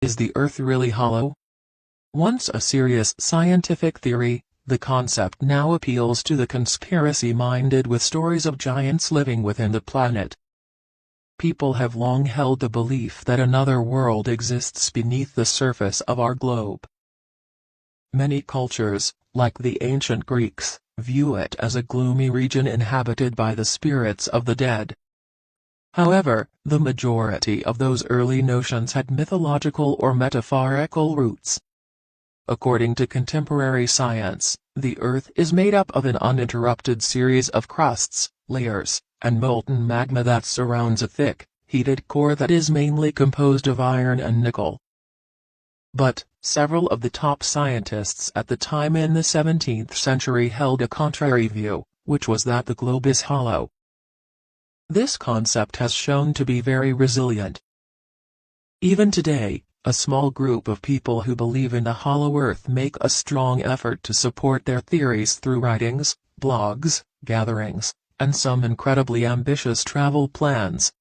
Is the Earth really hollow? Once a serious scientific theory, the concept now appeals to the conspiracy-minded with stories of giants living within the planet. People have long held the belief that another world exists beneath the surface of our globe. Many cultures, like the ancient Greeks, view it as a gloomy region inhabited by the spirits of the dead. However, the majority of those early notions had mythological or metaphorical roots. According to contemporary science, the Earth is made up of an uninterrupted series of crusts, layers, and molten magma that surrounds a thick, heated core that is mainly composed of iron and nickel. But, several of the top scientists at the time in the 17th century held a contrary view, which was that the globe is hollow. This concept has shown to be very resilient. Even today, a small group of people who believe in the hollow Earth make a strong effort to support their theories through writings, blogs, gatherings, and some incredibly ambitious travel plans.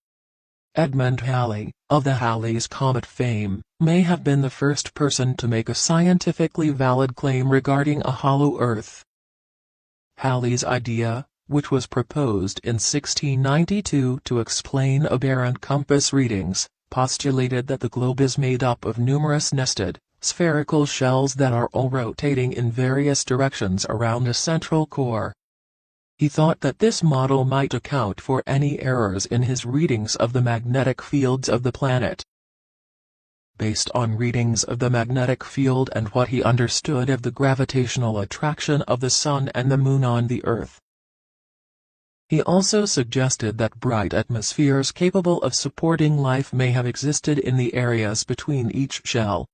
Edmund Halley, of the Halley's Comet fame, may have been the first person to make a scientifically valid claim regarding a hollow Earth. Halley's idea, which was proposed in 1692 to explain aberrant compass readings, postulated that the globe is made up of numerous nested, spherical shells that are all rotating in various directions around a central core. He thought that this model might account for any errors in his readings of the magnetic fields of the planet. Based on readings of the magnetic field and what he understood of the gravitational attraction of the Sun and the Moon on the Earth, he also suggested that bright atmospheres capable of supporting life may have existed in the areas between each shell.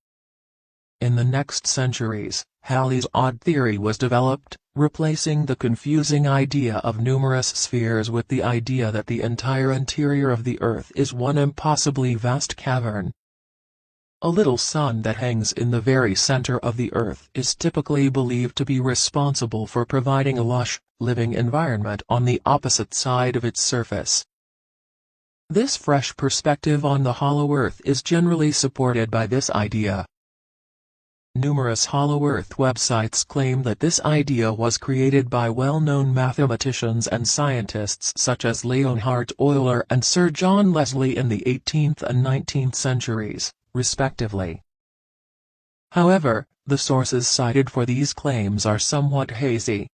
In the next centuries, Halley's odd theory was developed, replacing the confusing idea of numerous spheres with the idea that the entire interior of the Earth is one impossibly vast cavern. A little sun that hangs in the very center of the Earth is typically believed to be responsible for providing a lush, living environment on the opposite side of its surface. This fresh perspective on the hollow Earth is generally supported by this idea. Numerous hollow Earth websites claim that this idea was created by well-known mathematicians and scientists such as Leonhard Euler and Sir John Leslie in the 18th and 19th centuries, respectively. However, the sources cited for these claims are somewhat hazy.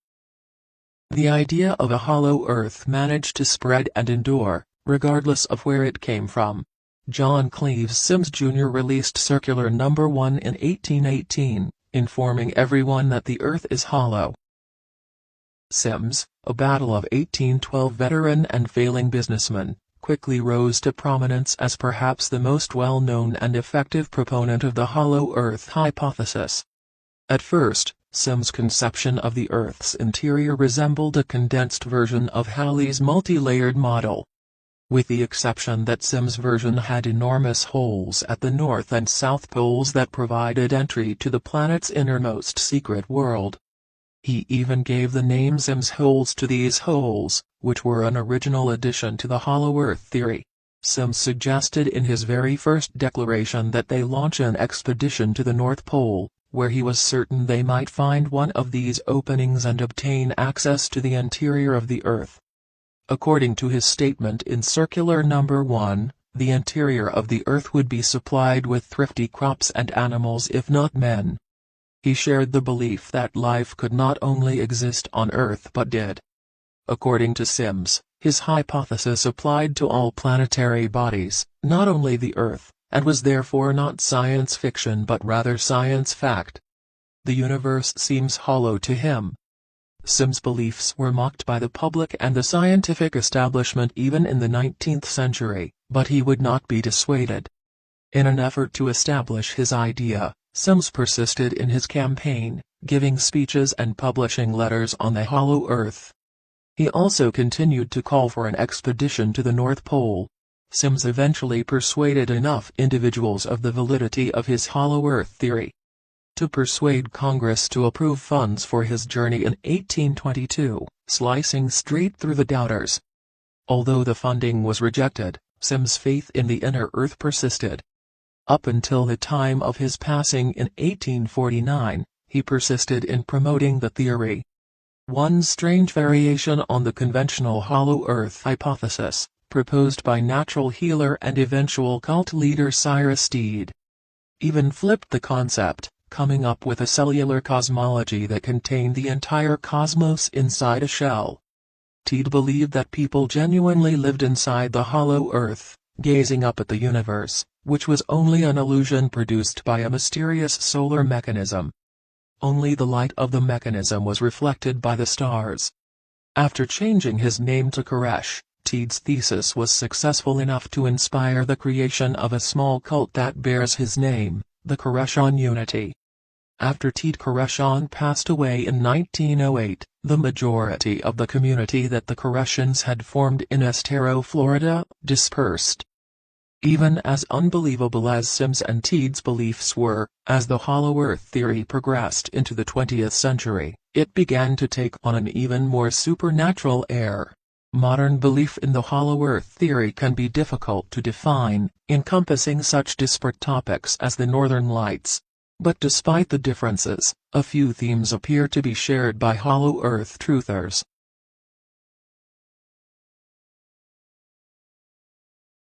The idea of a hollow Earth managed to spread and endure, regardless of where it came from. John Cleves Sims Jr. released Circular No. 1 in 1818, informing everyone that the Earth is hollow. Sims, a Battle of 1812 veteran and failing businessman, quickly rose to prominence as perhaps the most well-known and effective proponent of the hollow Earth hypothesis. At first, Sims' conception of the Earth's interior resembled a condensed version of Halley's multi-layered model. With the exception that Sims' version had enormous holes at the north and south poles that provided entry to the planet's innermost secret world. He even gave the name Sims holes to these holes, which were an original addition to the hollow Earth theory. Sims suggested in his very first declaration that they launch an expedition to the North Pole, where he was certain they might find one of these openings and obtain access to the interior of the Earth. According to his statement in Circular No. 1, the interior of the Earth would be supplied with thrifty crops and animals if not men. He shared the belief that life could not only exist on Earth but did. According to Sims, his hypothesis applied to all planetary bodies, not only the Earth, and was therefore not science fiction but rather science fact. The universe seems hollow to him. Sims' beliefs were mocked by the public and the scientific establishment even in the 19th century, but he would not be dissuaded. In an effort to establish his idea, Sims persisted in his campaign, giving speeches and publishing letters on the hollow Earth. He also continued to call for an expedition to the North Pole. Sims eventually persuaded enough individuals of the validity of his hollow Earth theory to persuade Congress to approve funds for his journey in 1822, slicing straight through the doubters. Although the funding was rejected, Sims' faith in the inner Earth persisted. Up until the time of his passing in 1849, he persisted in promoting the theory. One strange variation on the conventional hollow earth hypothesis, proposed by natural healer and eventual cult leader Cyrus Stead, even flipped the concept, coming up with a cellular cosmology that contained the entire cosmos inside a shell. Stead believed that people genuinely lived inside the hollow earth, gazing up at the universe, which was only an illusion produced by a mysterious solar mechanism. Only the light of the mechanism was reflected by the stars. After changing his name to Koresh, Stead's thesis was successful enough to inspire the creation of a small cult that bears his name, the Koreshan Unity. After Stead Koreshan passed away in 1908, the majority of the community that the Koreshans had formed in Estero, Florida, dispersed. Even as unbelievable as Sims and Stead's beliefs were, as the hollow earth theory progressed into the 20th century, it began to take on an even more supernatural air. Modern belief in the hollow earth theory can be difficult to define, encompassing such disparate topics as the Northern Lights. But despite the differences, a few themes appear to be shared by hollow earth truthers.